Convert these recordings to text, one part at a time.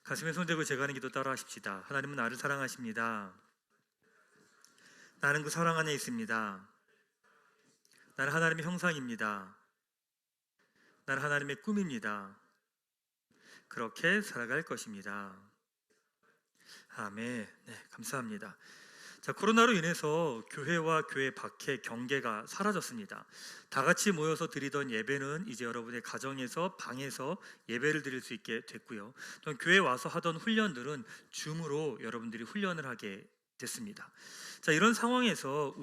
가슴에 손대고 제가 하는 기도 따라 하십시다. 하나님은 나를 사랑하십니다. 나는 그 사랑 안에 있습니다. 나는 하나님의 형상입니다. 나는 하나님의 꿈입니다. 그렇게 살아갈 것입니다. 아멘. 네, 감사합니다. 자, 코로나로 인해서 교회와 교회 밖의 경계가 사라졌습니다. 다 같이 모여서 드리던 예배는 이제 여러분의 가정에서, 방에서 예배를 드릴 수 있게 됐고요. 또 교회에 와서 하던 훈련들은 줌으로 여러분들이 훈련을 하게 됐습니다. 자, 이런 상황에서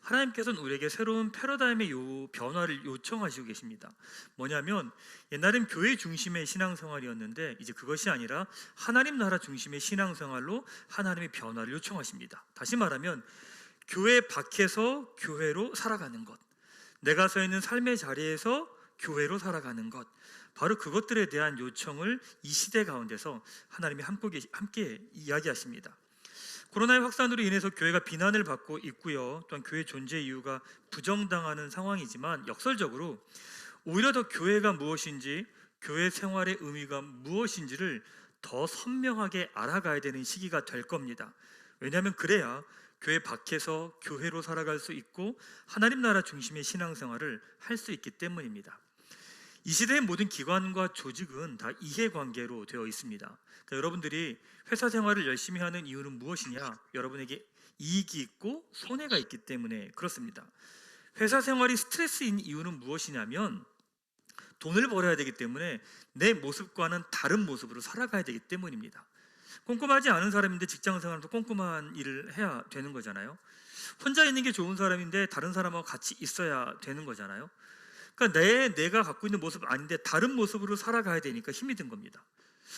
하나님께서는 우리에게 새로운 패러다임의 변화를 요청하시고 계십니다. 뭐냐면 옛날엔 교회 중심의 신앙생활이었는데 이제 그것이 아니라 하나님 나라 중심의 신앙생활로 하나님의 변화를 요청하십니다. 다시 말하면 교회 밖에서 교회로 살아가는 것, 내가 서 있는 삶의 자리에서 교회로 살아가는 것, 바로 그것들에 대한 요청을 이 시대 가운데서 하나님이 함께 이야기하십니다. 코로나의 확산으로 인해서 교회가 비난을 받고 있고요. 또한 교회 존재 이유가 부정당하는 상황이지만 역설적으로 오히려 더 교회가 무엇인지, 교회 생활의 의미가 무엇인지를 더 선명하게 알아가야 되는 시기가 될 겁니다. 왜냐하면 그래야 교회 밖에서 교회로 살아갈 수 있고 하나님 나라 중심의 신앙생활을 할 수 있기 때문입니다. 이 시대의 모든 기관과 조직은 다 이해관계로 되어 있습니다. 그러니까 여러분들이 회사 생활을 열심히 하는 이유는 무엇이냐? 여러분에게 이익이 있고 손해가 있기 때문에 그렇습니다. 회사 생활이 스트레스인 이유는 무엇이냐면 돈을 벌어야 되기 때문에 내 모습과는 다른 모습으로 살아가야 되기 때문입니다. 꼼꼼하지 않은 사람인데 직장 생활도 꼼꼼한 일을 해야 되는 거잖아요. 혼자 있는 게 좋은 사람인데 다른 사람하고 같이 있어야 되는 거잖아요. 그러니까 내가 갖고 있는 모습 아닌데 다른 모습으로 살아가야 되니까 힘이 든 겁니다.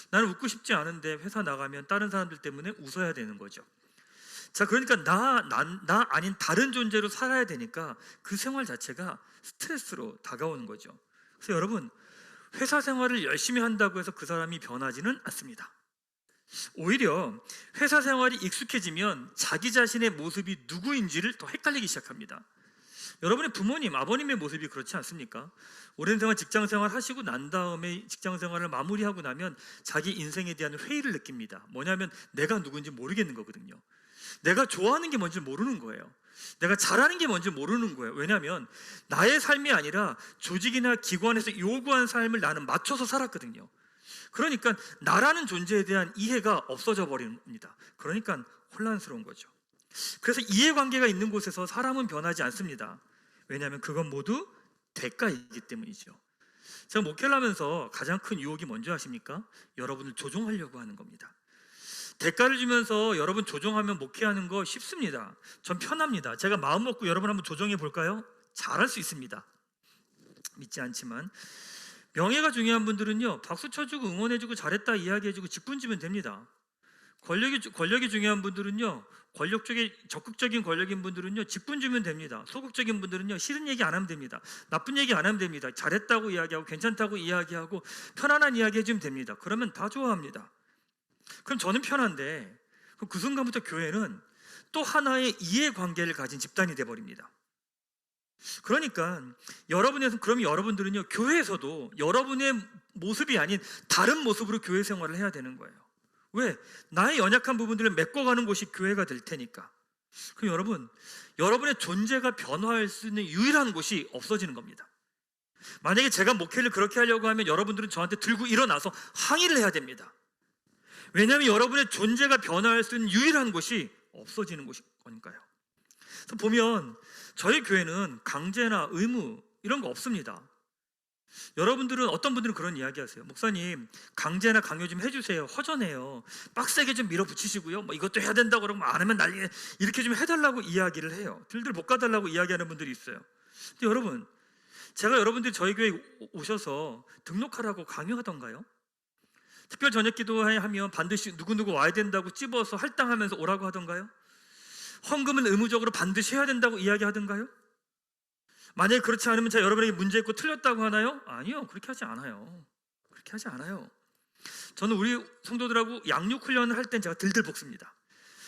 나는 웃고 싶지 않은데 회사 나가면 다른 사람들 때문에 웃어야 되는 거죠. 자, 그러니까 나 아닌 다른 존재로 살아야 되니까 그 생활 자체가 스트레스로 다가오는 거죠. 그래서 여러분, 회사 생활을 열심히 한다고 해서 그 사람이 변하지는 않습니다. 오히려 회사 생활이 익숙해지면 자기 자신의 모습이 누구인지를 더 헷갈리기 시작합니다. 여러분의 부모님, 아버님의 모습이 그렇지 않습니까? 오랜 생활 직장 생활 하시고 난 다음에 직장 생활을 마무리하고 나면 자기 인생에 대한 회의를 느낍니다. 뭐냐면 내가 누군지 모르겠는 거거든요. 내가 좋아하는 게 뭔지 모르는 거예요. 내가 잘하는 게 뭔지 모르는 거예요. 왜냐하면 나의 삶이 아니라 조직이나 기관에서 요구한 삶을 나는 맞춰서 살았거든요. 그러니까 나라는 존재에 대한 이해가 없어져 버립니다. 그러니까 혼란스러운 거죠. 그래서 이해관계가 있는 곳에서 사람은 변하지 않습니다. 왜냐하면 그건 모두 대가이기 때문이죠. 제가 목회를 하면서 가장 큰 유혹이 뭔지 아십니까? 여러분을 조종하려고 하는 겁니다. 대가를 주면서 여러분 조종하면 목회하는 거 쉽습니다. 전 편합니다. 제가 마음 먹고 여러분 한번 조종해 볼까요? 잘할 수 있습니다. 믿지 않지만 명예가 중요한 분들은요, 박수 쳐주고 응원해주고 잘했다 이야기해주고 직분 주면 됩니다. 권력이 중요한 분들은요, 권력 쪽에 적극적인 권력인 분들은요, 직분 주면 됩니다. 소극적인 분들은요, 싫은 얘기 안 하면 됩니다. 나쁜 얘기 안 하면 됩니다. 잘했다고 이야기하고 괜찮다고 이야기하고 편안한 이야기 해주면 됩니다. 그러면 다 좋아합니다. 그럼 저는 편한데 그 순간부터 교회는 또 하나의 이해관계를 가진 집단이 돼버립니다. 그러니까 그럼 여러분들은요, 교회에서도 여러분의 모습이 아닌 다른 모습으로 교회 생활을 해야 되는 거예요. 왜? 나의 연약한 부분들을 메꿔가는 곳이 교회가 될 테니까. 그럼 여러분의 존재가 변화할 수 있는 유일한 곳이 없어지는 겁니다. 만약에 제가 목회를 그렇게 하려고 하면 여러분들은 저한테 들고 일어나서 항의를 해야 됩니다. 왜냐하면 여러분의 존재가 변화할 수 있는 유일한 곳이 없어지는 거니까요. 그래서 보면 저희 교회는 강제나 의무 이런 거 없습니다. 여러분들은 어떤 분들은 그런 이야기 하세요. 목사님, 강제나 강요 좀 해주세요. 허전해요. 빡세게 좀 밀어붙이시고요. 뭐 이것도 해야 된다고 그러면 안 하면 난리, 이렇게 좀 해달라고 이야기를 해요. 들들 볶아달라고 이야기하는 분들이 있어요. 근데 여러분, 제가 여러분들이 저희 교회에 오셔서 등록하라고 강요하던가요? 특별 저녁 기도하면 반드시 누구누구 와야 된다고 찝어서 할당하면서 오라고 하던가요? 헌금은 의무적으로 반드시 해야 된다고 이야기하던가요? 만약에 그렇지 않으면 제가 여러분에게 문제 있고 틀렸다고 하나요? 아니요, 그렇게 하지 않아요. 그렇게 하지 않아요. 저는 우리 성도들하고 양육 훈련을 할 땐 제가 들들 볶습니다.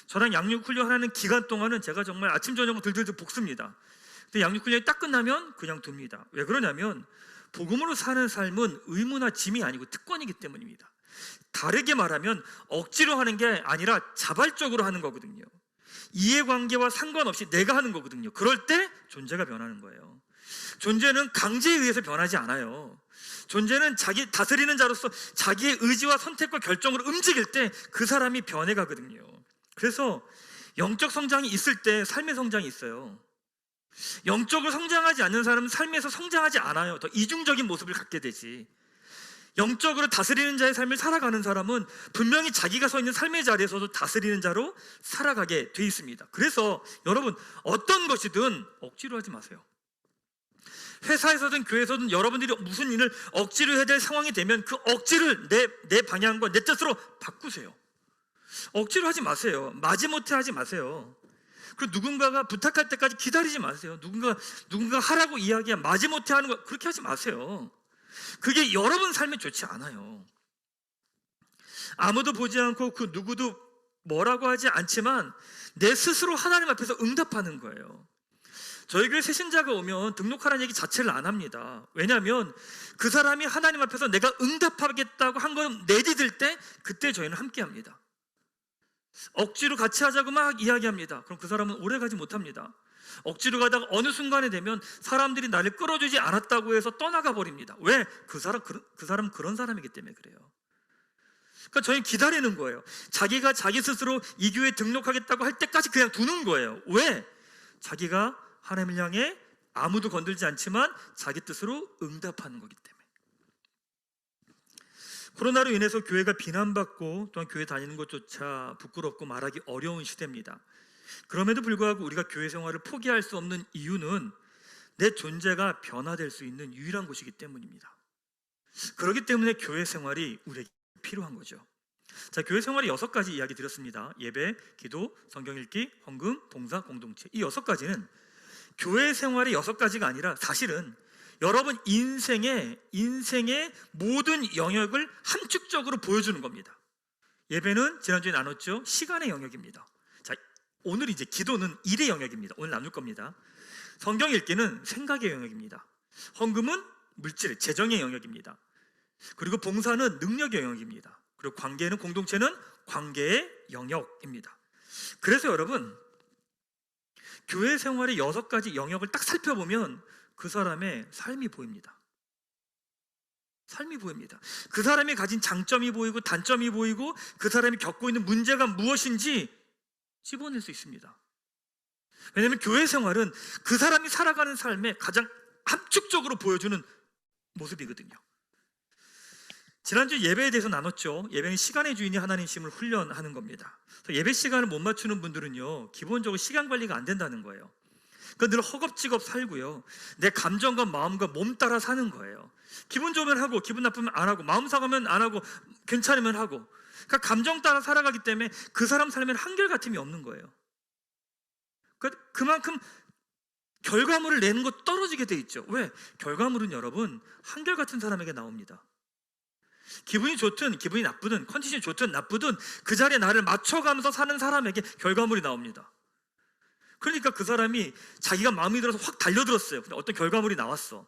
저랑 양육 훈련하는 기간 동안은 제가 정말 아침 저녁으로 들들 볶습니다. 근데 양육 훈련이 딱 끝나면 그냥 둡니다. 왜 그러냐면 복음으로 사는 삶은 의무나 짐이 아니고 특권이기 때문입니다. 다르게 말하면 억지로 하는 게 아니라 자발적으로 하는 거거든요. 이해관계와 상관없이 내가 하는 거거든요. 그럴 때 존재가 변하는 거예요. 존재는 강제에 의해서 변하지 않아요. 존재는 자기 다스리는 자로서 자기의 의지와 선택과 결정으로 움직일 때 그 사람이 변해가거든요. 그래서 영적 성장이 있을 때 삶의 성장이 있어요. 영적으로 성장하지 않는 사람은 삶에서 성장하지 않아요. 더 이중적인 모습을 갖게 되지. 영적으로 다스리는 자의 삶을 살아가는 사람은 분명히 자기가 서 있는 삶의 자리에서도 다스리는 자로 살아가게 돼 있습니다. 그래서 여러분, 어떤 것이든 억지로 하지 마세요. 회사에서든 교회에서든 여러분들이 무슨 일을 억지로 해야 될 상황이 되면 그 억지를 내 방향과 내 뜻으로 바꾸세요. 억지로 하지 마세요. 마지못해 하지 마세요. 그리고 누군가가 부탁할 때까지 기다리지 마세요. 누군가 하라고 이야기하면 마지못해 하는 거 그렇게 하지 마세요. 그게 여러분 삶에 좋지 않아요. 아무도 보지 않고 그 누구도 뭐라고 하지 않지만 내 스스로 하나님 앞에서 응답하는 거예요. 저희 교회 새신자가 오면 등록하라는 얘기 자체를 안 합니다. 왜냐하면 그 사람이 하나님 앞에서 내가 응답하겠다고 한 걸 내디딜 때 그때 저희는 함께 합니다. 억지로 같이 하자고 막 이야기합니다. 그럼 그 사람은 오래 가지 못합니다. 억지로 가다가 어느 순간에 되면 사람들이 나를 끌어주지 않았다고 해서 떠나가 버립니다. 왜? 그 사람 그런 사람이기 때문에 그래요. 그러니까 저희는 기다리는 거예요. 자기가 자기 스스로 이 교회에 등록하겠다고 할 때까지 그냥 두는 거예요. 왜? 자기가 하나님을 향해 아무도 건들지 않지만 자기 뜻으로 응답하는 거기 때문에. 코로나로 인해서 교회가 비난받고 또한 교회 다니는 것조차 부끄럽고 말하기 어려운 시대입니다. 그럼에도 불구하고 우리가 교회 생활을 포기할 수 없는 이유는 내 존재가 변화될 수 있는 유일한 곳이기 때문입니다. 그렇기 때문에 교회 생활이 우리에게 필요한 거죠. 자, 교회 생활이 6가지 이야기 드렸습니다. 예배, 기도, 성경 읽기, 헌금, 봉사, 공동체. 이 6가지는 교회 생활의 6가지가 아니라 사실은 여러분 인생의 모든 영역을 함축적으로 보여주는 겁니다. 예배는 지난주에 나눴죠. 시간의 영역입니다. 자, 오늘 이제 기도는 일의 영역입니다. 오늘 나눌 겁니다. 성경 읽기는 생각의 영역입니다. 헌금은 물질, 재정의 영역입니다. 그리고 봉사는 능력의 영역입니다. 그리고 관계는 공동체는 관계의 영역입니다. 그래서 여러분, 교회 생활의 6가지 영역을 딱 살펴보면 그 사람의 삶이 보입니다. 삶이 보입니다. 그 사람이 가진 장점이 보이고 단점이 보이고 그 사람이 겪고 있는 문제가 무엇인지 집어낼 수 있습니다. 왜냐하면 교회 생활은 그 사람이 살아가는 삶에 가장 함축적으로 보여주는 모습이거든요. 지난주 예배에 대해서 나눴죠. 예배는 시간의 주인이 하나님이심을 훈련하는 겁니다. 예배 시간을 못 맞추는 분들은요, 기본적으로 시간 관리가 안 된다는 거예요. 그러니까 늘 허겁지겁 살고요, 내 감정과 마음과 몸 따라 사는 거예요. 기분 좋으면 하고 기분 나쁘면 안 하고 마음 상하면 안 하고 괜찮으면 하고, 그러니까 감정 따라 살아가기 때문에 그 사람 삶에는 한결같음이 없는 거예요. 그만큼 결과물을 내는 것 떨어지게 돼 있죠. 왜? 결과물은 여러분 한결같은 사람에게 나옵니다. 기분이 좋든 기분이 나쁘든 컨디션이 좋든 나쁘든 그 자리에 나를 맞춰가면서 사는 사람에게 결과물이 나옵니다. 그러니까 그 사람이 자기가 마음이 들어서 확 달려들었어요. 근데 어떤 결과물이 나왔어.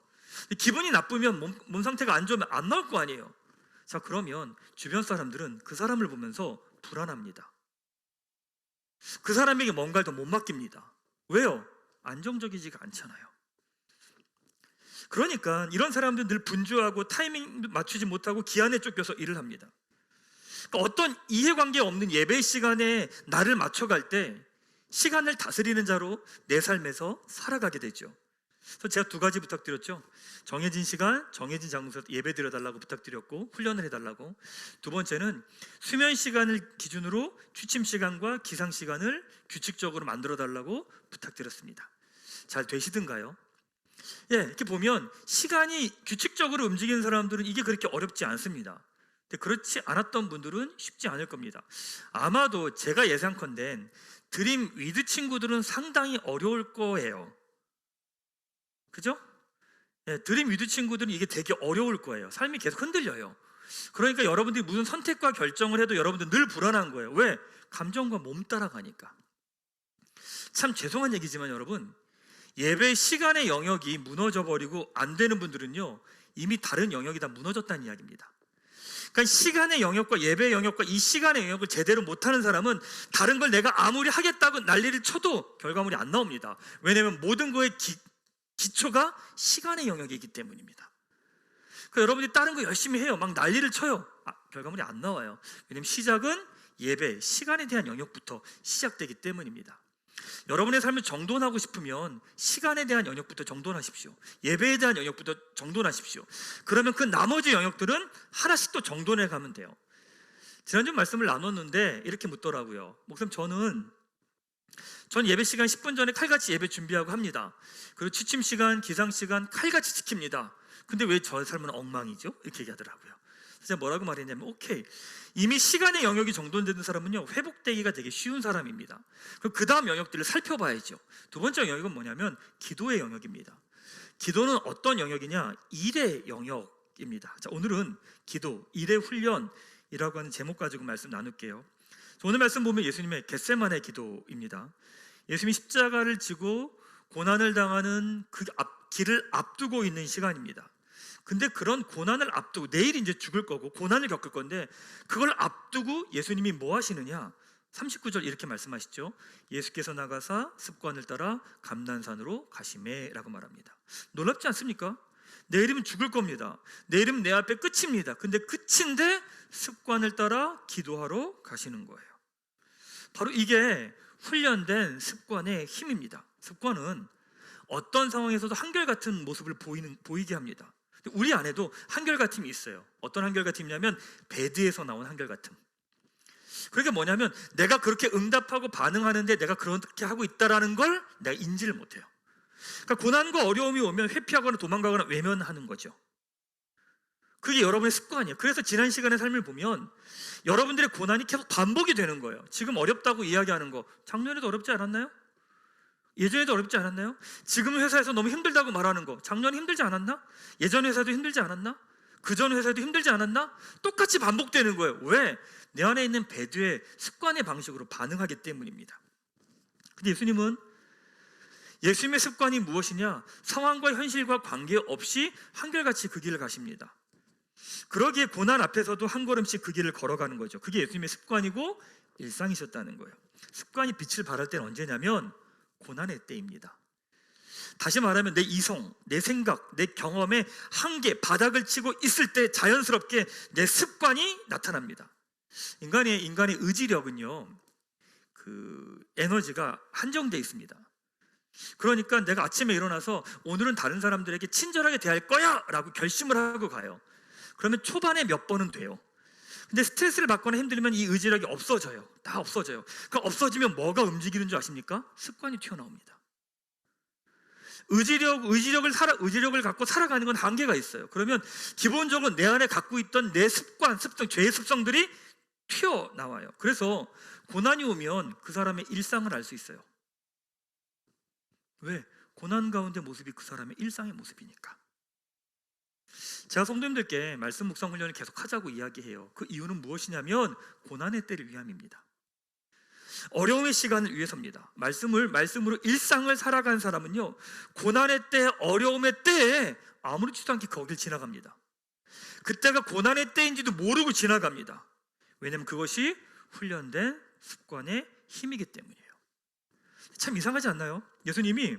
기분이 나쁘면 몸 상태가 안 좋으면 안 나올 거 아니에요. 자, 그러면 주변 사람들은 그 사람을 보면서 불안합니다. 그 사람에게 뭔가를 더 못 맡깁니다. 왜요? 안정적이지가 않잖아요. 그러니까 이런 사람들은 늘 분주하고 타이밍 맞추지 못하고 기한에 쫓겨서 일을 합니다. 그러니까 어떤 이해관계 없는 예배 시간에 나를 맞춰갈 때 시간을 다스리는 자로 내 삶에서 살아가게 되죠. 그래서 제가 2가지 부탁드렸죠. 정해진 시간, 정해진 장소에서 예배 드려달라고 부탁드렸고 훈련을 해달라고. 2번째는 수면 시간을 기준으로 취침 시간과 기상 시간을 규칙적으로 만들어달라고 부탁드렸습니다. 잘 되시던가요? 예, 이렇게 보면 시간이 규칙적으로 움직이는 사람들은 이게 그렇게 어렵지 않습니다. 근데 그렇지 않았던 분들은 쉽지 않을 겁니다. 아마도 제가 예상컨대 드림 위드 친구들은 상당히 어려울 거예요. 그죠? 예, 드림 위드 친구들은 이게 되게 어려울 거예요. 삶이 계속 흔들려요. 그러니까 여러분들이 무슨 선택과 결정을 해도 여러분들 늘 불안한 거예요. 왜? 감정과 몸 따라가니까. 참 죄송한 얘기지만 여러분, 예배 시간의 영역이 무너져 버리고 안 되는 분들은요, 이미 다른 영역이 다 무너졌다는 이야기입니다. 그러니까 시간의 영역과 예배의 영역과 이 시간의 영역을 제대로 못하는 사람은 다른 걸 내가 아무리 하겠다고 난리를 쳐도 결과물이 안 나옵니다. 왜냐하면 모든 거의 기초가 시간의 영역이기 때문입니다. 그러니까 여러분이 다른 거 열심히 해요. 막 난리를 쳐요. 결과물이 안 나와요. 왜냐하면 시작은 예배, 시간에 대한 영역부터 시작되기 때문입니다. 여러분의 삶을 정돈하고 싶으면 시간에 대한 영역부터 정돈하십시오. 예배에 대한 영역부터 정돈하십시오. 그러면 그 나머지 영역들은 하나씩 또 정돈해 가면 돼요. 지난주 말씀을 나눴는데 이렇게 묻더라고요. 목사님, 전 예배 시간 10분 전에 칼같이 예배 준비하고 합니다. 그리고 취침 시간, 기상 시간 칼같이 지킵니다. 근데 왜 저 삶은 엉망이죠? 이렇게 얘기하더라고요. 제가 뭐라고 말했냐면, 오케이, 이미 시간의 영역이 정돈되는 사람은요, 회복되기가 되게 쉬운 사람입니다. 그럼 그 다음 영역들을 살펴봐야죠. 두 번째 영역은 뭐냐면 기도의 영역입니다. 기도는 어떤 영역이냐? 일의 영역입니다. 자, 오늘은 기도, 일의 훈련이라고 하는 제목 가지고 말씀 나눌게요. 오늘 말씀 보면 예수님의 겟세마네 기도입니다. 예수님이 십자가를 지고 고난을 당하는 그 길을 앞두고 있는 시간입니다. 근데 그런 고난을 앞두고, 내일 이제 죽을 거고 고난을 겪을 건데 그걸 앞두고 예수님이 뭐 하시느냐? 39절 이렇게 말씀하시죠. 예수께서 나가사 습관을 따라 감난산으로 가시매 라고 말합니다. 놀랍지 않습니까? 내일이면 죽을 겁니다. 내일이면 내 앞에 끝입니다. 근데 끝인데 습관을 따라 기도하러 가시는 거예요. 바로 이게 훈련된 습관의 힘입니다. 습관은 어떤 상황에서도 한결같은 모습을 보이게 합니다. 우리 안에도 한결같음이 있어요. 어떤 한결같음이냐면 배드에서 나온 한결같음. 그게 뭐냐면 내가 그렇게 응답하고 반응하는데 내가 그렇게 하고 있다라는 걸 내가 인지를 못해요. 그러니까 고난과 어려움이 오면 회피하거나 도망가거나 외면하는 거죠. 그게 여러분의 습관이에요. 그래서 지난 시간의 삶을 보면 여러분들의 고난이 계속 반복이 되는 거예요. 지금 어렵다고 이야기하는 거 작년에도 어렵지 않았나요? 예전에도 어렵지 않았나요? 지금 회사에서 너무 힘들다고 말하는 거 작년에 힘들지 않았나? 예전 회사도 힘들지 않았나? 그전 회사도 힘들지 않았나? 똑같이 반복되는 거예요. 왜? 내 안에 있는 배드의 습관의 방식으로 반응하기 때문입니다. 근데 예수님의 습관이 무엇이냐? 상황과 현실과 관계없이 한결같이 그 길을 가십니다. 그러기에 고난 앞에서도 한 걸음씩 그 길을 걸어가는 거죠. 그게 예수님의 습관이고 일상이셨다는 거예요. 습관이 빛을 발할 때는 언제냐면 고난의 때입니다. 다시 말하면 내 이성, 내 생각, 내 경험의 한계, 바닥을 치고 있을 때 자연스럽게 내 습관이 나타납니다. 인간의 의지력은요, 그 에너지가 한정되어 있습니다. 그러니까 내가 아침에 일어나서 오늘은 다른 사람들에게 친절하게 대할 거야 라고 결심을 하고 가요. 그러면 초반에 몇 번은 돼요. 근데 스트레스를 받거나 힘들면 이 의지력이 없어져요. 다 없어져요. 그 없어지면 뭐가 움직이는 줄 아십니까? 습관이 튀어나옵니다. 의지력을 갖고 살아가는 건 한계가 있어요. 그러면 기본적으로 내 안에 갖고 있던 내 죄의 습성들이 튀어나와요. 그래서 고난이 오면 그 사람의 일상을 알 수 있어요. 왜? 고난 가운데 모습이 그 사람의 일상의 모습이니까. 제가 성도님들께 말씀 묵상 훈련을 계속 하자고 이야기해요. 그 이유는 무엇이냐면 고난의 때를 위함입니다. 어려움의 시간을 위해서입니다. 말씀으로 일상을 살아간 사람은요, 고난의 때, 어려움의 때에 아무렇지도 않게 거길 지나갑니다. 그때가 고난의 때인지도 모르고 지나갑니다. 왜냐하면 그것이 훈련된 습관의 힘이기 때문이에요. 참 이상하지 않나요? 예수님이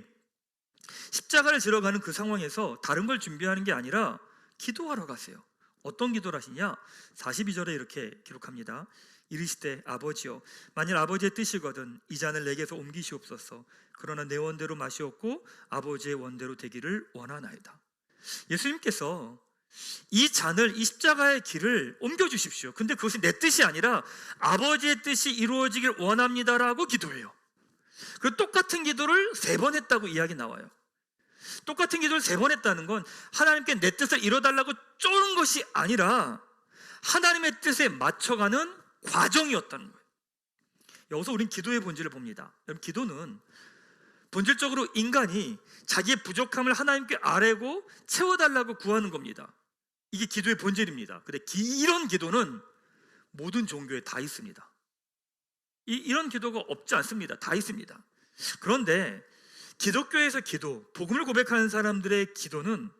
십자가를 지러 가는 그 상황에서 다른 걸 준비하는 게 아니라 기도하러 가세요. 어떤 기도를 하시냐? 42절에 이렇게 기록합니다. 이르시되 아버지여, 만일 아버지의 뜻이거든 이 잔을 내게서 옮기시옵소서. 그러나 내 원대로 마시옵고 아버지의 원대로 되기를 원하나이다. 예수님께서 이 잔을, 이 십자가의 길을 옮겨주십시오. 근데 그것이 내 뜻이 아니라 아버지의 뜻이 이루어지길 원합니다라고 기도해요. 그 똑같은 기도를 3번 했다고 이야기 나와요. 똑같은 기도를 3번 했다는 건 하나님께 내 뜻을 이뤄달라고 쪼는 것이 아니라 하나님의 뜻에 맞춰가는 과정이었다는 거예요. 여기서 우린 기도의 본질을 봅니다. 여러분, 기도는 본질적으로 인간이 자기의 부족함을 하나님께 아뢰고 채워달라고 구하는 겁니다. 이게 기도의 본질입니다. 근데 이런 기도는 모든 종교에 다 있습니다. 이런 기도가 없지 않습니다. 다 있습니다. 그런데 기독교에서 복음을 고백하는 사람들의 기도는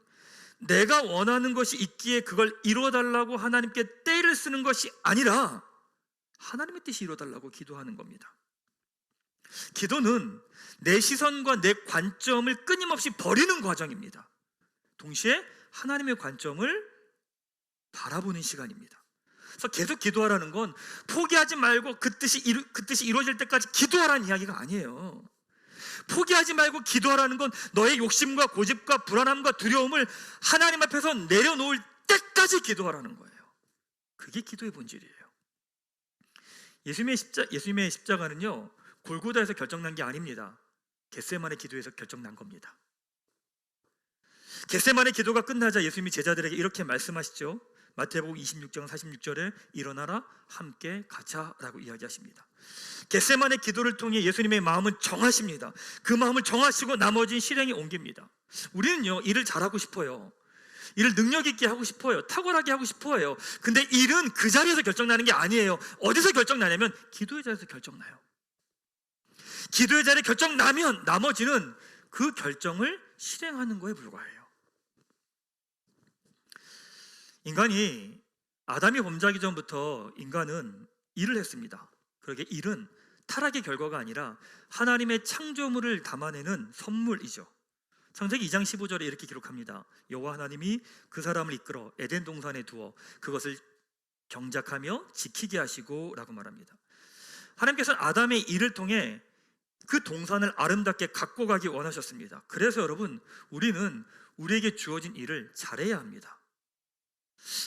내가 원하는 것이 있기에 그걸 이루어달라고 하나님께 떼를 쓰는 것이 아니라 하나님의 뜻이 이루어달라고 기도하는 겁니다. 기도는 내 시선과 내 관점을 끊임없이 버리는 과정입니다. 동시에 하나님의 관점을 바라보는 시간입니다. 그래서 계속 기도하라는 건 포기하지 말고 그 뜻이 이루어질 때까지 기도하라는 이야기가 아니에요. 포기하지 말고 기도하라는 건 너의 욕심과 고집과 불안함과 두려움을 하나님 앞에서 내려놓을 때까지 기도하라는 거예요. 그게 기도의 본질이에요. 예수님의 십자가는요, 골고다에서 결정난 게 아닙니다. 겟세마네 기도에서 결정난 겁니다. 겟세마네 기도가 끝나자 예수님이 제자들에게 이렇게 말씀하시죠. 마태복음 26장 46절에 일어나라 함께 가자라고 이야기하십니다. 겟세마네 기도를 통해 예수님의 마음은 정하십니다. 그 마음을 정하시고 나머지는 실행에 옮깁니다. 우리는요, 일을 잘하고 싶어요. 일을 능력 있게 하고 싶어요. 탁월하게 하고 싶어요. 근데 일은 그 자리에서 결정나는 게 아니에요. 어디서 결정나냐면 기도의 자리에서 결정나요. 기도의 자리에 결정나면 나머지는 그 결정을 실행하는 거에 불과해요. 인간이 아담이 범죄하기 전부터 인간은 일을 했습니다. 그러게 일은 타락의 결과가 아니라 하나님의 창조물을 담아내는 선물이죠. 창세기 2장 15절에 이렇게 기록합니다. 여호와 하나님이 그 사람을 이끌어 에덴 동산에 두어 그것을 경작하며 지키게 하시고 라고 말합니다. 하나님께서는 아담의 일을 통해 그 동산을 아름답게 갖고 가기 원하셨습니다. 그래서 여러분, 우리는 우리에게 주어진 일을 잘해야 합니다.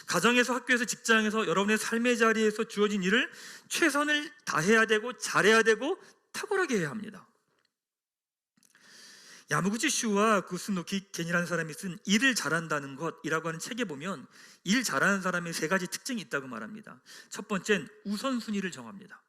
가정에서, 학교에서, 직장에서, 여러분의 삶의 자리에서 주어진 일을 최선을 다해야 되고 잘해야 되고 탁월하게 해야 합니다. 야마구치 슈와 구스노키 겐이라는 사람이 쓴 일을 잘한다는 것이라고 하는 책에 보면 일 잘하는 사람의 세 가지 특징이 있다고 말합니다. 첫 번째는 우선순위를 정합니다.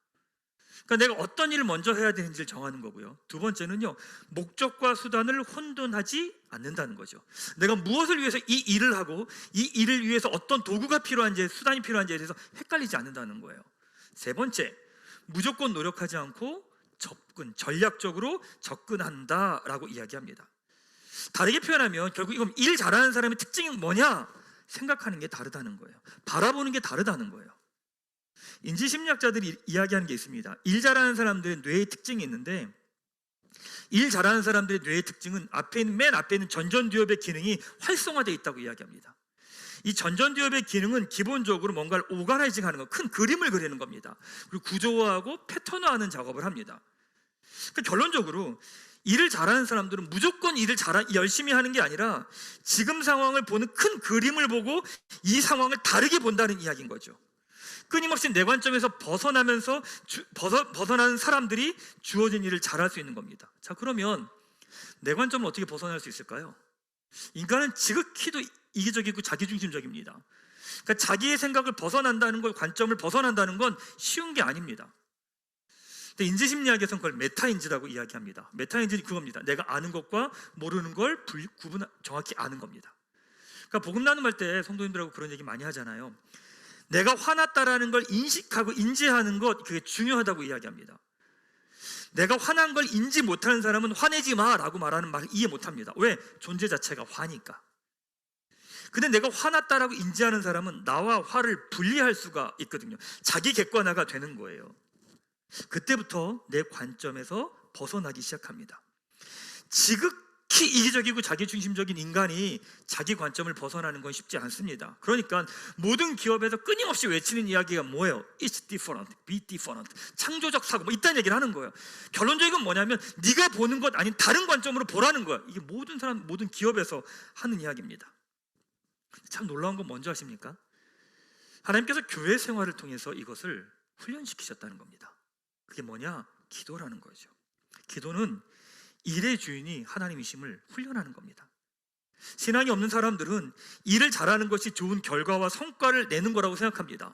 그러니까 내가 어떤 일을 먼저 해야 되는지를 정하는 거고요. 두 번째는요, 목적과 수단을 혼돈하지 않는다는 거죠. 내가 무엇을 위해서 이 일을 하고 이 일을 위해서 어떤 도구가 필요한지, 수단이 필요한지에 대해서 헷갈리지 않는다는 거예요. 세 번째, 무조건 노력하지 않고 전략적으로 접근한다라고 이야기합니다. 다르게 표현하면 결국 이건 일 잘하는 사람의 특징이 뭐냐? 생각하는 게 다르다는 거예요. 바라보는 게 다르다는 거예요. 인지심리학자들이 이야기하는 게 있습니다. 일 잘하는 사람들의 뇌의 특징이 있는데, 일 잘하는 사람들의 뇌의 특징은 맨 앞에 있는 전전두엽의 기능이 활성화되어 있다고 이야기합니다. 이 전전두엽의 기능은 기본적으로 뭔가를 오가나이징하는 것, 큰 그림을 그리는 겁니다. 그리고 구조화하고 패턴화하는 작업을 합니다. 그러니까 결론적으로 일을 잘하는 사람들은 무조건 일을 열심히 하는 게 아니라 지금 상황을 보는 큰 그림을 보고 이 상황을 다르게 본다는 이야기인 거죠. 끊임없이 내 관점에서 벗어나는 사람들이 주어진 일을 잘할 수 있는 겁니다. 자, 그러면 내 관점을 어떻게 벗어날 수 있을까요? 인간은 지극히도 이기적이고 자기중심적입니다. 그러니까 자기의 생각을 벗어난다는 걸, 관점을 벗어난다는 건 쉬운 게 아닙니다. 근데 인지심리학에서는 그걸 메타인지라고 이야기합니다. 메타인지는 그겁니다. 내가 아는 것과 모르는 걸 정확히 아는 겁니다. 그러니까 복음 나눔할 때 성도님들하고 그런 얘기 많이 하잖아요. 내가 화났다라는 걸 인식하고 인지하는 것, 그게 중요하다고 이야기합니다. 내가 화난 걸 인지 못하는 사람은 화내지 마라고 말하는 말을 이해 못합니다. 왜? 존재 자체가 화니까. 근데 내가 화났다라고 인지하는 사람은 나와 화를 분리할 수가 있거든요. 자기 객관화가 되는 거예요. 그때부터 내 관점에서 벗어나기 시작합니다. 지극히 이기적이고 자기중심적인 인간이 자기 관점을 벗어나는 건 쉽지 않습니다. 그러니까 모든 기업에서 끊임없이 외치는 이야기가 뭐예요? It's different, be different. 창조적 사고, 이딴 얘기를 하는 거예요. 결론적인 건 뭐냐면 네가 보는 것 아닌 다른 관점으로 보라는 거예요. 이게 모든 기업에서 하는 이야기입니다. 참 놀라운 건 뭔지 아십니까? 하나님께서 교회 생활을 통해서 이것을 훈련시키셨다는 겁니다. 그게 뭐냐? 기도라는 거죠. 기도는 일의 주인이 하나님이심을 훈련하는 겁니다. 신앙이 없는 사람들은 일을 잘하는 것이 좋은 결과와 성과를 내는 거라고 생각합니다.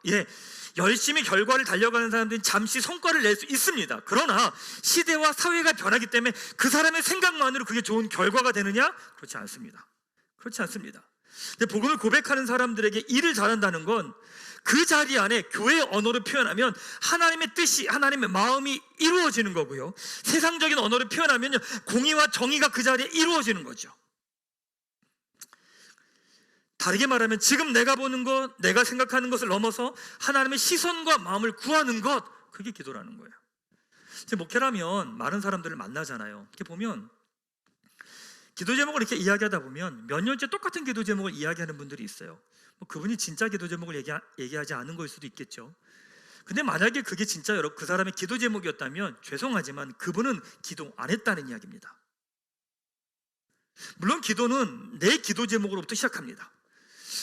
열심히 결과를 달려가는 사람들은 잠시 성과를 낼 수 있습니다. 그러나 시대와 사회가 변하기 때문에 그 사람의 생각만으로 그게 좋은 결과가 되느냐? 그렇지 않습니다. 그렇지 않습니다. 근데 복음을 고백하는 사람들에게 일을 잘한다는 건 그 자리 안에 교회의 언어로 표현하면 하나님의 뜻이, 하나님의 마음이 이루어지는 거고요. 세상적인 언어로 표현하면 공의와 정의가 그 자리에 이루어지는 거죠. 다르게 말하면 지금 내가 보는 것, 내가 생각하는 것을 넘어서 하나님의 시선과 마음을 구하는 것, 그게 기도라는 거예요. 제 목회라면 많은 사람들을 만나잖아요. 이렇게 보면 기도 제목을 이렇게 이야기하다 보면 몇 년째 똑같은 기도 제목을 이야기하는 분들이 있어요. 뭐 그분이 진짜 기도 제목을 얘기하지 않은 거일 수도 있겠죠. 근데 만약에 그게 진짜 그 사람의 기도 제목이었다면 죄송하지만 그분은 기도 안 했다는 이야기입니다. 물론 기도는 내 기도 제목으로부터 시작합니다.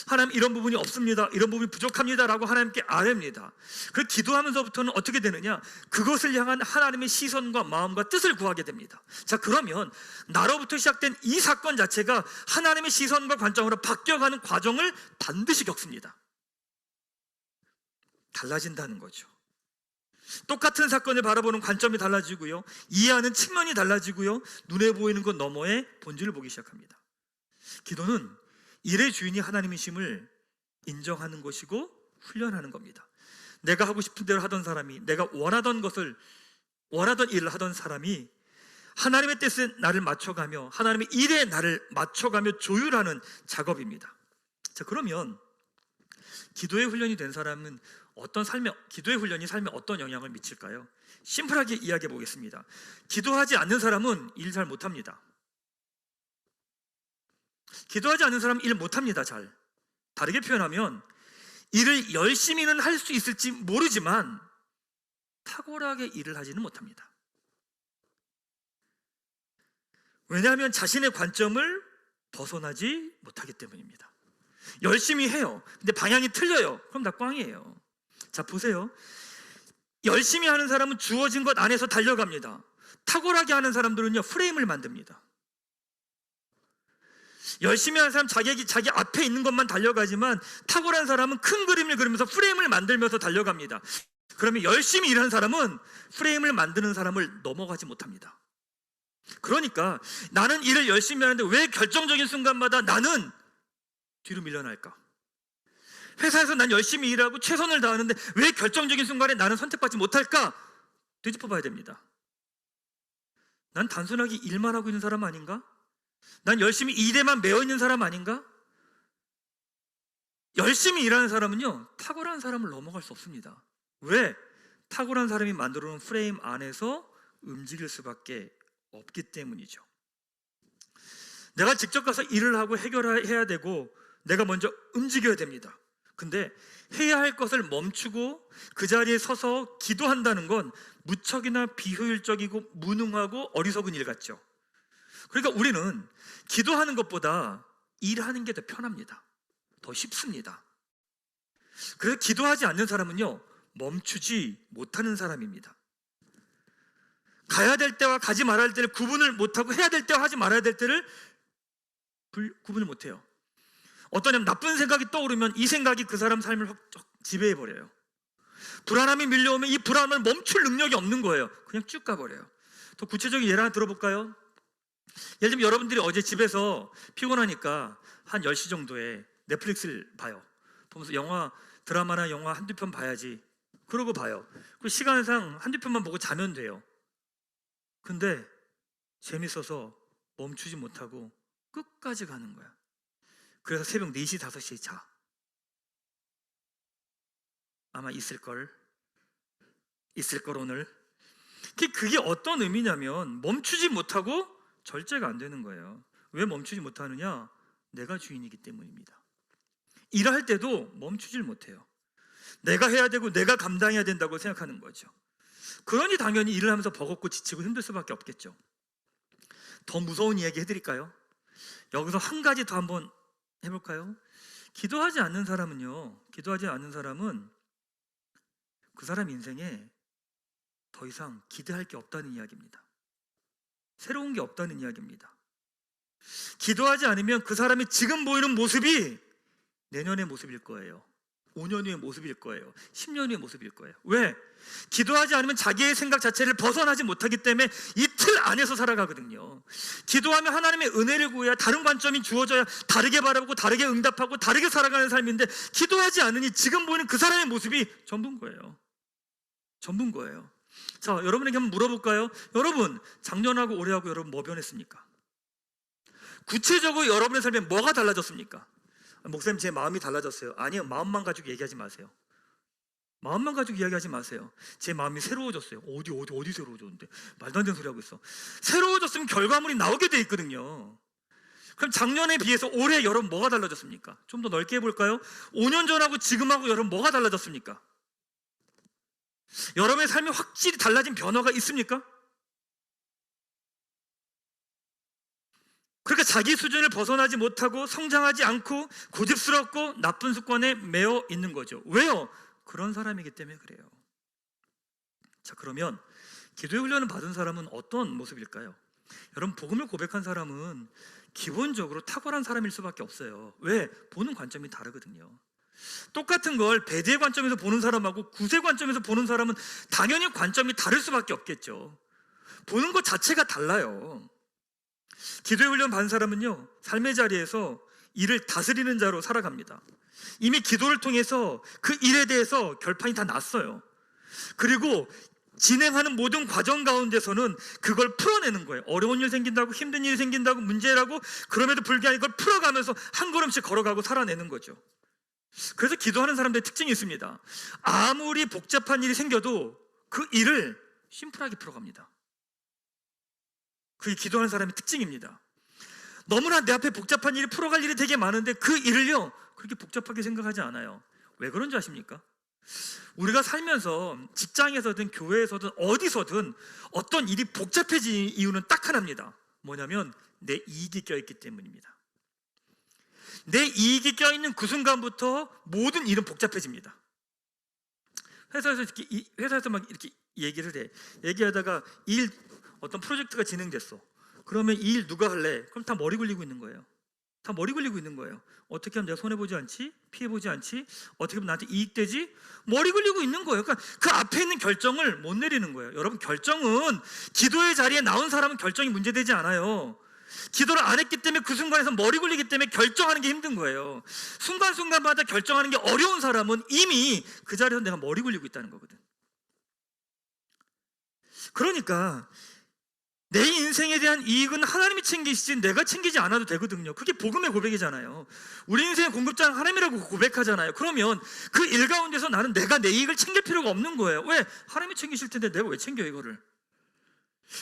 하나님 이런 부분이 없습니다, 이런 부분이 부족합니다 라고 하나님께 아뢰입니다. 그 기도하면서부터는 어떻게 되느냐, 그것을 향한 하나님의 시선과 마음과 뜻을 구하게 됩니다. 자, 그러면 나로부터 시작된 이 사건 자체가 하나님의 시선과 관점으로 바뀌어가는 과정을 반드시 겪습니다. 달라진다는 거죠. 똑같은 사건을 바라보는 관점이 달라지고요, 이해하는 측면이 달라지고요, 눈에 보이는 것 너머의 본질을 보기 시작합니다. 기도는 일의 주인이 하나님이심을 인정하는 것이고 훈련하는 겁니다. 내가 하고 싶은 대로 하던 사람이, 내가 원하던 일을 하던 사람이 하나님의 뜻에 나를 맞춰가며 하나님의 일에 나를 맞춰가며 조율하는 작업입니다. 자, 그러면 기도의 훈련이 된 사람은 기도의 훈련이 삶에 어떤 영향을 미칠까요? 심플하게 이야기해 보겠습니다. 기도하지 않는 사람은 일 잘 못합니다. 기도하지 않는 사람은 일 못합니다. 잘. 다르게 표현하면 일을 열심히는 할 수 있을지 모르지만 탁월하게 일을 하지는 못합니다. 왜냐하면 자신의 관점을 벗어나지 못하기 때문입니다. 열심히 해요. 근데 방향이 틀려요. 그럼 다 꽝이에요. 자, 보세요. 열심히 하는 사람은 주어진 것 안에서 달려갑니다. 탁월하게 하는 사람들은요, 프레임을 만듭니다. 열심히 하는 사람 자기 앞에 있는 것만 달려가지만 탁월한 사람은 큰 그림을 그리면서 프레임을 만들면서 달려갑니다. 그러면 열심히 일하는 사람은 프레임을 만드는 사람을 넘어가지 못합니다. 그러니까 나는 일을 열심히 하는데 왜 결정적인 순간마다 나는 뒤로 밀려날까? 회사에서 난 열심히 일하고 최선을 다하는데 왜 결정적인 순간에 나는 선택받지 못할까? 되짚어 봐야 됩니다. 난 단순하게 일만 하고 있는 사람 아닌가? 난 열심히 일에만 매여 있는 사람 아닌가? 열심히 일하는 사람은요, 탁월한 사람을 넘어갈 수 없습니다. 왜? 탁월한 사람이 만들어 놓은 프레임 안에서 움직일 수밖에 없기 때문이죠. 내가 직접 가서 일을 하고 해결해야 되고 내가 먼저 움직여야 됩니다. 근데 해야 할 것을 멈추고 그 자리에 서서 기도한다는 건 무척이나 비효율적이고 무능하고 어리석은 일 같죠. 그러니까 우리는 기도하는 것보다 일하는 게 더 편합니다. 더 쉽습니다. 그래서 기도하지 않는 사람은요, 멈추지 못하는 사람입니다. 가야 될 때와 가지 말아야 될 때를 구분을 못하고 해야 될 때와 하지 말아야 될 때를 구분을 못해요. 어떠냐면 나쁜 생각이 떠오르면 이 생각이 그 사람 삶을 확 지배해버려요. 불안함이 밀려오면 이 불안함을 멈출 능력이 없는 거예요. 그냥 쭉 가버려요. 더 구체적인 예를 하나 들어볼까요? 예를 들면 여러분들이 어제 집에서 피곤하니까 한 10시 정도에 넷플릭스를 봐요. 보면서 드라마나 영화 한두 편 봐야지. 그러고 봐요. 그 시간상 한두 편만 보고 자면 돼요. 근데 재밌어서 멈추지 못하고 끝까지 가는 거야. 그래서 새벽 4시, 5시에 자. 아마 있을걸 오늘. 그게 어떤 의미냐면 멈추지 못하고 절제가 안 되는 거예요. 왜 멈추지 못하느냐? 내가 주인이기 때문입니다. 일할 때도 멈추질 못해요. 내가 해야 되고 내가 감당해야 된다고 생각하는 거죠. 그러니 당연히 일을 하면서 버겁고 지치고 힘들 수밖에 없겠죠. 더 무서운 이야기 해드릴까요? 여기서 한 가지 더 한번 해볼까요? 기도하지 않는 사람은 그 사람 인생에 더 이상 기대할 게 없다는 이야기입니다. 새로운 게 없다는 이야기입니다. 기도하지 않으면 그 사람이 지금 보이는 모습이 내년의 모습일 거예요. 5년 후의 모습일 거예요. 10년 후의 모습일 거예요. 왜? 기도하지 않으면 자기의 생각 자체를 벗어나지 못하기 때문에 이 틀 안에서 살아가거든요. 기도하면 하나님의 은혜를 구해야 다른 관점이 주어져야 다르게 바라보고 다르게 응답하고 다르게 살아가는 삶인데 기도하지 않으니 지금 보이는 그 사람의 모습이 전부인 거예요. 자, 여러분에게 한번 물어볼까요? 여러분, 작년하고 올해하고 여러분 뭐 변했습니까? 구체적으로 여러분의 삶에 뭐가 달라졌습니까? 목사님 제 마음이 달라졌어요. 아니요, 마음만 가지고 얘기하지 마세요. 마음만 가지고 이야기하지 마세요. 제 마음이 새로워졌어요. 어디 새로워졌는데? 말도 안 되는 소리 하고 있어. 새로워졌으면 결과물이 나오게 돼 있거든요. 그럼 작년에 비해서 올해 여러분 뭐가 달라졌습니까? 좀 더 넓게 해볼까요? 5년 전하고 지금하고 여러분 뭐가 달라졌습니까? 여러분의 삶이 확실히 달라진 변화가 있습니까? 그러니까 자기 수준을 벗어나지 못하고 성장하지 않고 고집스럽고 나쁜 습관에 매여 있는 거죠. 왜요? 그런 사람이기 때문에 그래요. 자, 그러면 기도의 훈련을 받은 사람은 어떤 모습일까요? 여러분, 복음을 고백한 사람은 기본적으로 탁월한 사람일 수밖에 없어요. 왜? 보는 관점이 다르거든요. 똑같은 걸 배대의 관점에서 보는 사람하고 구세의 관점에서 보는 사람은 당연히 관점이 다를 수밖에 없겠죠. 보는 것 자체가 달라요. 기도의 훈련 받은 사람은요, 삶의 자리에서 일을 다스리는 자로 살아갑니다. 이미 기도를 통해서 그 일에 대해서 결판이 다 났어요. 그리고 진행하는 모든 과정 가운데서는 그걸 풀어내는 거예요. 어려운 일 생긴다고, 힘든 일이 생긴다고, 문제라고, 그럼에도 불구하고 이걸 풀어가면서 한 걸음씩 걸어가고 살아내는 거죠. 그래서 기도하는 사람들의 특징이 있습니다. 아무리 복잡한 일이 생겨도 그 일을 심플하게 풀어갑니다. 그게 기도하는 사람의 특징입니다. 너무나 내 앞에 복잡한 일이 풀어갈 일이 되게 많은데 그 일을요, 그렇게 복잡하게 생각하지 않아요. 왜 그런지 아십니까? 우리가 살면서 직장에서든 교회에서든 어디서든 어떤 일이 복잡해진 이유는 딱 하나입니다. 뭐냐면 내 이익이 껴있기 때문입니다. 내 이익이 껴있는 그 순간부터 모든 일은 복잡해집니다. 회사에서 막 이렇게 얘기를 해. 얘기하다가 어떤 프로젝트가 진행됐어. 그러면 이 일 누가 할래? 그럼 다 머리 굴리고 있는 거예요. 다 머리 굴리고 있는 거예요. 어떻게 하면 내가 손해보지 않지? 피해보지 않지? 어떻게 하면 나한테 이익되지? 머리 굴리고 있는 거예요. 그러니까 그 앞에 있는 결정을 못 내리는 거예요. 여러분, 결정은 기도의 자리에 나온 사람은 결정이 문제되지 않아요. 기도를 안 했기 때문에 그 순간에서 머리 굴리기 때문에 결정하는 게 힘든 거예요. 순간순간마다 결정하는 게 어려운 사람은 이미 그 자리에서 내가 머리 굴리고 있다는 거거든. 그러니까 내 인생에 대한 이익은 하나님이 챙기시지 내가 챙기지 않아도 되거든요. 그게 복음의 고백이잖아요. 우리 인생의 공급자는 하나님이라고 고백하잖아요. 그러면 그 일 가운데서 나는 내가 내 이익을 챙길 필요가 없는 거예요. 왜? 하나님이 챙기실 텐데 내가 왜 챙겨 이거를?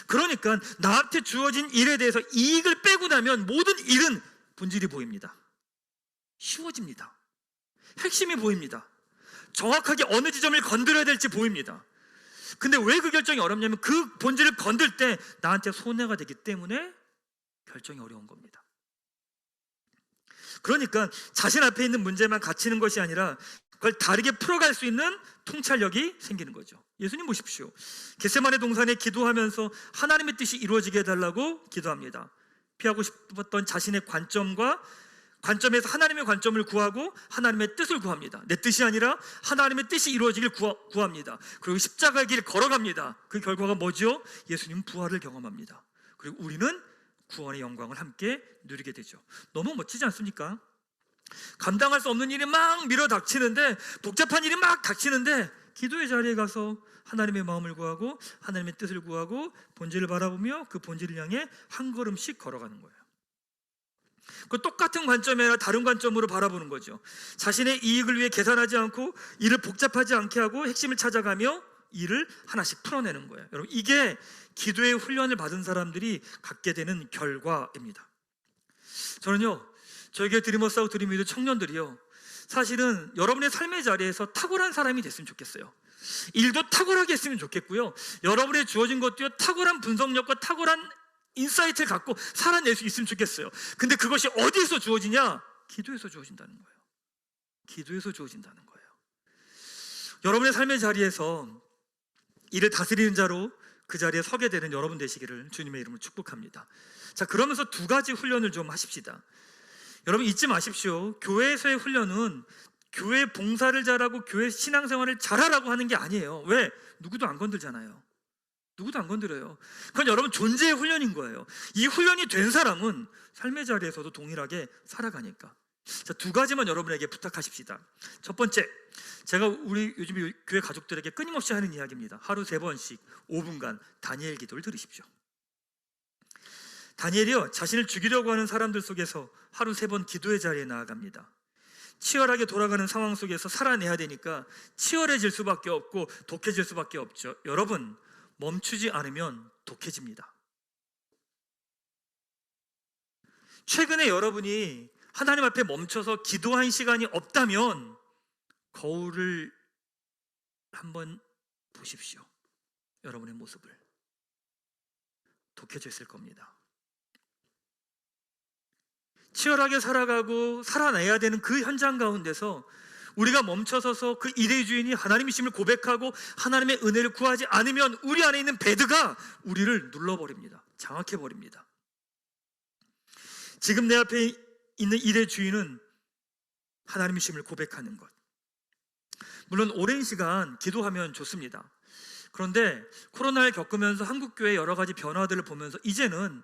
그러니까 나한테 주어진 일에 대해서 이익을 빼고 나면 모든 일은 본질이 보입니다. 쉬워집니다. 핵심이 보입니다. 정확하게 어느 지점을 건드려야 될지 보입니다. 근데 왜 그 결정이 어렵냐면 그 본질을 건들 때 나한테 손해가 되기 때문에 결정이 어려운 겁니다. 그러니까 자신 앞에 있는 문제만 갇히는 것이 아니라 그걸 다르게 풀어갈 수 있는 통찰력이 생기는 거죠. 예수님 보십시오. 겟세마네 동산에 기도하면서 하나님의 뜻이 이루어지게 해달라고 기도합니다. 피하고 싶었던 자신의 관점에서 하나님의 관점을 구하고 하나님의 뜻을 구합니다. 내 뜻이 아니라 하나님의 뜻이 이루어지길 구합니다. 그리고 십자가의 길을 걸어갑니다. 그 결과가 뭐죠? 예수님은 부활을 경험합니다. 그리고 우리는 구원의 영광을 함께 누리게 되죠. 너무 멋지지 않습니까? 감당할 수 없는 일이 막 밀어닥치는데, 복잡한 일이 막 닥치는데 기도의 자리에 가서 하나님의 마음을 구하고 하나님의 뜻을 구하고 본질을 바라보며 그 본질을 향해 한 걸음씩 걸어가는 거예요. 그 똑같은 관점이 아니라 다른 관점으로 바라보는 거죠. 자신의 이익을 위해 계산하지 않고 일을 복잡하지 않게 하고 핵심을 찾아가며 일을 하나씩 풀어내는 거예요. 여러분, 이게 기도의 훈련을 받은 사람들이 갖게 되는 결과입니다. 저는요, 저희 교회 드리머스하고 드림위드 청년들이요, 사실은 여러분의 삶의 자리에서 탁월한 사람이 됐으면 좋겠어요. 일도 탁월하게 했으면 좋겠고요, 여러분의 주어진 것도요, 탁월한 분석력과 탁월한 인사이트를 갖고 살아낼 수 있으면 좋겠어요. 근데 그것이 어디에서 주어지냐? 기도에서 주어진다는 거예요. 기도에서 주어진다는 거예요. 여러분의 삶의 자리에서 이를 다스리는 자로 그 자리에 서게 되는 여러분 되시기를 주님의 이름으로 축복합니다. 자, 그러면서 두 가지 훈련을 좀 하십시다. 여러분, 잊지 마십시오. 교회에서의 훈련은 교회 봉사를 잘하고 교회 신앙생활을 잘하라고 하는 게 아니에요. 왜? 누구도 안 건들잖아요. 누구도 안 건드려요. 그건 여러분 존재의 훈련인 거예요. 이 훈련이 된 사람은 삶의 자리에서도 동일하게 살아가니까. 자, 두 가지만 여러분에게 부탁하십시다. 첫 번째, 제가 우리 요즘 교회 가족들에게 끊임없이 하는 이야기입니다. 하루 3번씩 5분간 다니엘 기도를 들으십시오. 다니엘이요, 자신을 죽이려고 하는 사람들 속에서 하루 3번 기도의 자리에 나아갑니다. 치열하게 돌아가는 상황 속에서 살아내야 되니까 치열해질 수밖에 없고 독해질 수밖에 없죠. 여러분, 멈추지 않으면 독해집니다. 최근에 여러분이 하나님 앞에 멈춰서 기도한 시간이 없다면 거울을 한번 보십시오. 여러분의 모습을. 독해져 있을 겁니다. 치열하게 살아가고 살아내야 되는 그 현장 가운데서 우리가 멈춰서서 그 일의 주인이 하나님이심을 고백하고 하나님의 은혜를 구하지 않으면 우리 안에 있는 배드가 우리를 눌러버립니다. 장악해버립니다. 지금 내 앞에 있는 일의 주인은 하나님이심을 고백하는 것. 물론 오랜 시간 기도하면 좋습니다. 그런데 코로나를 겪으면서 한국교회 여러 가지 변화들을 보면서 이제는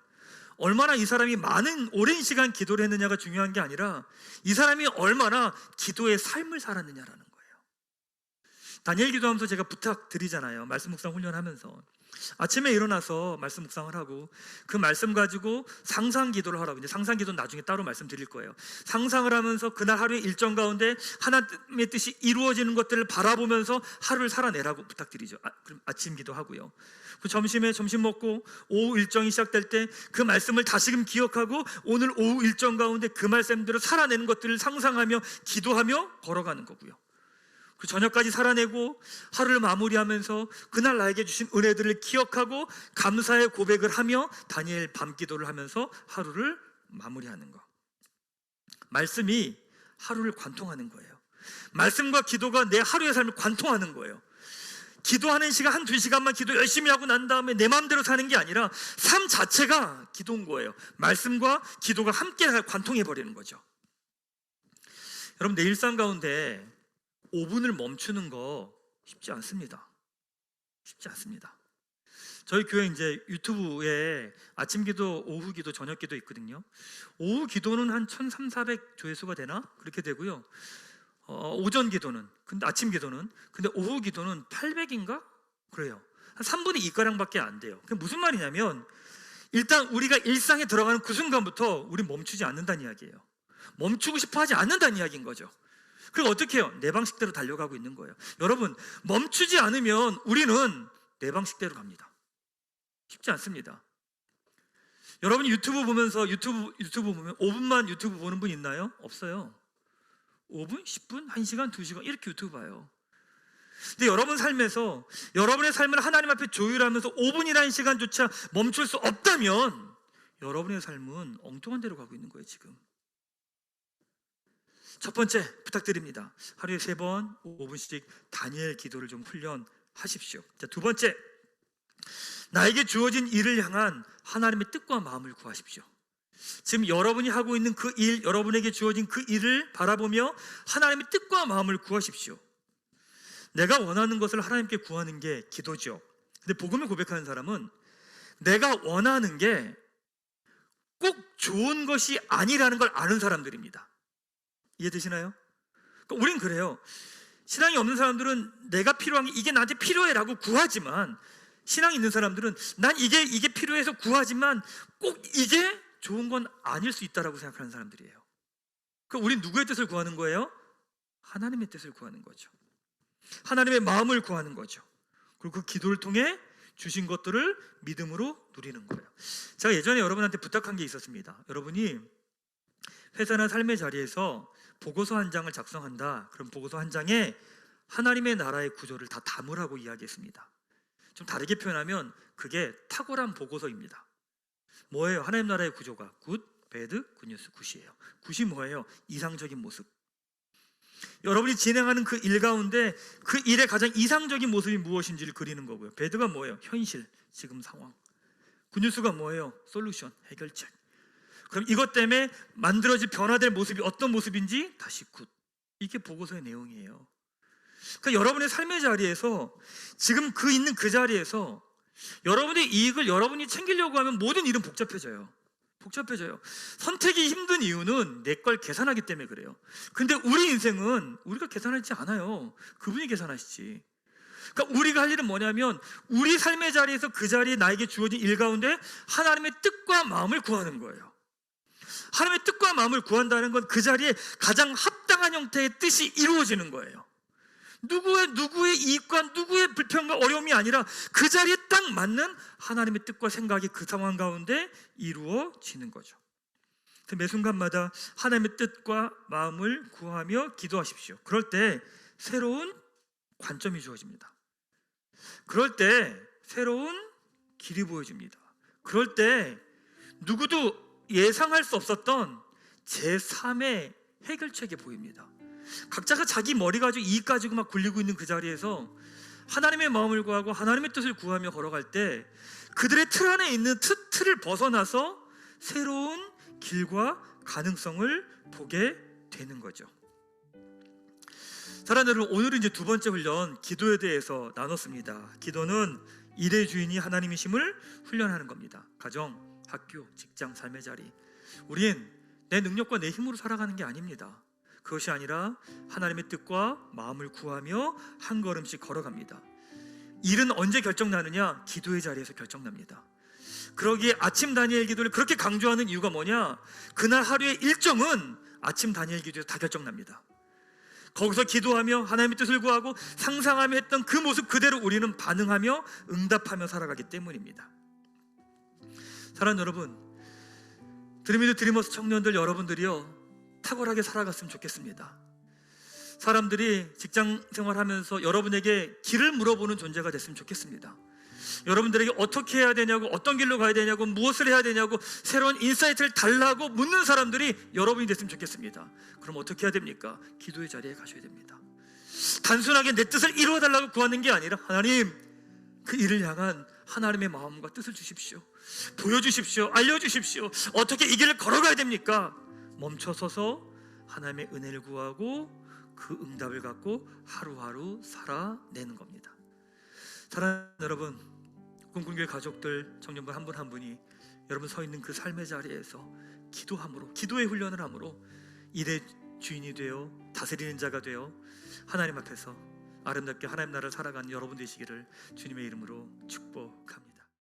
얼마나 이 사람이 많은 오랜 시간 기도를 했느냐가 중요한 게 아니라 이 사람이 얼마나 기도의 삶을 살았느냐라는 거예요. 다니엘 기도하면서 제가 부탁드리잖아요. 말씀 묵상 훈련하면서 아침에 일어나서 말씀 묵상을 하고 그 말씀 가지고 상상 기도를 하라고. 이제 상상 기도는 나중에 따로 말씀드릴 거예요. 상상을 하면서 그날 하루의 일정 가운데 하나님의 뜻이 이루어지는 것들을 바라보면서 하루를 살아내라고 부탁드리죠. 그럼 아침 기도하고요. 그 점심에 점심 먹고 오후 일정이 시작될 때 그 말씀을 다시금 기억하고 오늘 오후 일정 가운데 그 말씀대로 살아내는 것들을 상상하며 기도하며 걸어가는 거고요. 그 저녁까지 살아내고 하루를 마무리하면서 그날 나에게 주신 은혜들을 기억하고 감사의 고백을 하며 다니엘 밤 기도를 하면서 하루를 마무리하는 거. 말씀이 하루를 관통하는 거예요. 말씀과 기도가 내 하루의 삶을 관통하는 거예요. 기도하는 시간 1-2시간만 기도 열심히 하고 난 다음에 내 마음대로 사는 게 아니라 삶 자체가 기도인 거예요. 말씀과 기도가 함께 관통해 버리는 거죠. 여러분, 내 일상 가운데 5분을 멈추는 거 쉽지 않습니다. 쉽지 않습니다. 저희 교회 이제 유튜브에 아침 기도, 오후 기도, 저녁 기도 있거든요. 오후 기도는 한 1,300-1,400 조회수가 되나? 그렇게 되고요. 오전 기도는, 근데 아침 기도는, 근데 오후 기도는 800인가? 그래요. 한 3분의 2가량밖에 안 돼요. 그게 무슨 말이냐면 일단 우리가 일상에 들어가는 그 순간부터 우리 멈추지 않는다는 이야기예요. 멈추고 싶어 하지 않는다는 이야기인 거죠. 그럼 어떻게 해요? 내 방식대로 달려가고 있는 거예요. 여러분, 멈추지 않으면 우리는 내 방식대로 갑니다. 쉽지 않습니다. 여러분이 유튜브 보면서 유튜브 보면 5분만 유튜브 보는 분 있나요? 없어요. 5분, 10분, 1시간, 2시간 이렇게 유튜브 봐요. 근데 여러분 삶에서 여러분의 삶을 하나님 앞에 조율하면서 5분이라는 시간조차 멈출 수 없다면 여러분의 삶은 엉뚱한 데로 가고 있는 거예요. 지금 첫 번째 부탁드립니다. 하루에 3번 5분씩 다니엘 기도를 좀 훈련하십시오. 자, 두 번째, 나에게 주어진 일을 향한 하나님의 뜻과 마음을 구하십시오. 지금 여러분이 하고 있는 그 일, 여러분에게 주어진 그 일을 바라보며 하나님의 뜻과 마음을 구하십시오. 내가 원하는 것을 하나님께 구하는 게 기도죠. 근데 복음을 고백하는 사람은 내가 원하는 게 꼭 좋은 것이 아니라는 걸 아는 사람들입니다. 이해되시나요? 그러니까 우린 그래요. 신앙이 없는 사람들은 내가 필요한 게 이게 나한테 필요해라고 구하지만, 신앙이 있는 사람들은 난 이게 필요해서 구하지만 꼭 이게 좋은 건 아닐 수 있다라고 생각하는 사람들이에요. 그럼 우린 누구의 뜻을 구하는 거예요? 하나님의 뜻을 구하는 거죠. 하나님의 마음을 구하는 거죠. 그리고 그 기도를 통해 주신 것들을 믿음으로 누리는 거예요. 제가 예전에 여러분한테 부탁한 게 있었습니다. 여러분이 회사나 삶의 자리에서 보고서 한 장을 작성한다. 그럼 보고서 한 장에 하나님의 나라의 구조를 다 담으라고 이야기했습니다. 좀 다르게 표현하면 그게 탁월한 보고서입니다. 뭐예요? 하나님 나라의 구조가 굿, 배드, 굿뉴스, 굿이에요. 굿이 뭐예요? 이상적인 모습. 여러분이 진행하는 그 일 가운데 그 일의 가장 이상적인 모습이 무엇인지를 그리는 거고요. 배드가 뭐예요? 현실, 지금 상황. 굿뉴스가 뭐예요? 솔루션, 해결책. 그럼 이것 때문에 만들어질 변화될 모습이 어떤 모습인지 다시 굿. 이게 보고서의 내용이에요. 그러니까 여러분의 삶의 자리에서 지금 있는 그 자리에서 여러분의 이익을 여러분이 챙기려고 하면 모든 일은 복잡해져요. 선택이 힘든 이유는 내 걸 계산하기 때문에 그래요. 근데 우리 인생은 우리가 계산하지 않아요. 그분이 계산하시지. 그러니까 우리가 할 일은 뭐냐면 우리 삶의 자리에서 그 자리에 나에게 주어진 일 가운데 하나님의 뜻과 마음을 구하는 거예요. 하나님의 뜻과 마음을 구한다는 건 그 자리에 가장 합당한 형태의 뜻이 이루어지는 거예요. 누구의 이익과 누구의 불평과 어려움이 아니라 그 자리에 딱 맞는 하나님의 뜻과 생각이 그 상황 가운데 이루어지는 거죠. 그래서 매 순간마다 하나님의 뜻과 마음을 구하며 기도하십시오. 그럴 때 새로운 관점이 주어집니다. 그럴 때 새로운 길이 보여집니다. 그럴 때 누구도 예상할 수 없었던 제3의 해결책이 보입니다. 각자가 자기 머리 가지고 이익 가지고 막 굴리고 있는 그 자리에서 하나님의 마음을 구하고 하나님의 뜻을 구하며 걸어갈 때 그들의 틀 안에 있는 틀을 벗어나서 새로운 길과 가능성을 보게 되는 거죠. 사랑하는 여러분, 오늘은 이제 두 번째 훈련, 기도에 대해서 나눴습니다. 기도는 일의 주인이 하나님이심을 훈련하는 겁니다. 가정, 학교, 직장, 삶의 자리. 우린 내 능력과 내 힘으로 살아가는 게 아닙니다. 그것이 아니라 하나님의 뜻과 마음을 구하며 한 걸음씩 걸어갑니다. 일은 언제 결정나느냐? 기도의 자리에서 결정납니다. 그러기에 아침 다니엘 기도를 그렇게 강조하는 이유가 뭐냐? 그날 하루의 일정은 아침 다니엘 기도에서 다 결정납니다. 거기서 기도하며 하나님의 뜻을 구하고 상상하며 했던 그 모습 그대로 우리는 반응하며 응답하며 살아가기 때문입니다. 사랑하는 여러분, 드림이드 드리머스 청년들 여러분들이요, 탁월하게 살아갔으면 좋겠습니다. 사람들이 직장 생활하면서 여러분에게 길을 물어보는 존재가 됐으면 좋겠습니다. 여러분들에게 어떻게 해야 되냐고, 어떤 길로 가야 되냐고, 무엇을 해야 되냐고 새로운 인사이트를 달라고 묻는 사람들이 여러분이 됐으면 좋겠습니다. 그럼 어떻게 해야 됩니까? 기도의 자리에 가셔야 됩니다. 단순하게 내 뜻을 이루어 달라고 구하는 게 아니라 하나님, 그 일을 향한 하나님의 마음과 뜻을 주십시오. 보여주십시오. 알려주십시오. 어떻게 이 길을 걸어가야 됩니까? 멈춰서서 하나님의 은혜를 구하고 그 응답을 갖고 하루하루 살아내는 겁니다. 사랑하는 여러분, 꿈꾼교회 가족들, 청년분 한 분 한 분이 여러분 서 있는 그 삶의 자리에서 기도함으로, 기도의 훈련을 함으로 일의 주인이 되어 다스리는 자가 되어 하나님 앞에서 아름답게 하나님 나라를 살아가는 여러분 되시기를 주님의 이름으로 축복합니다.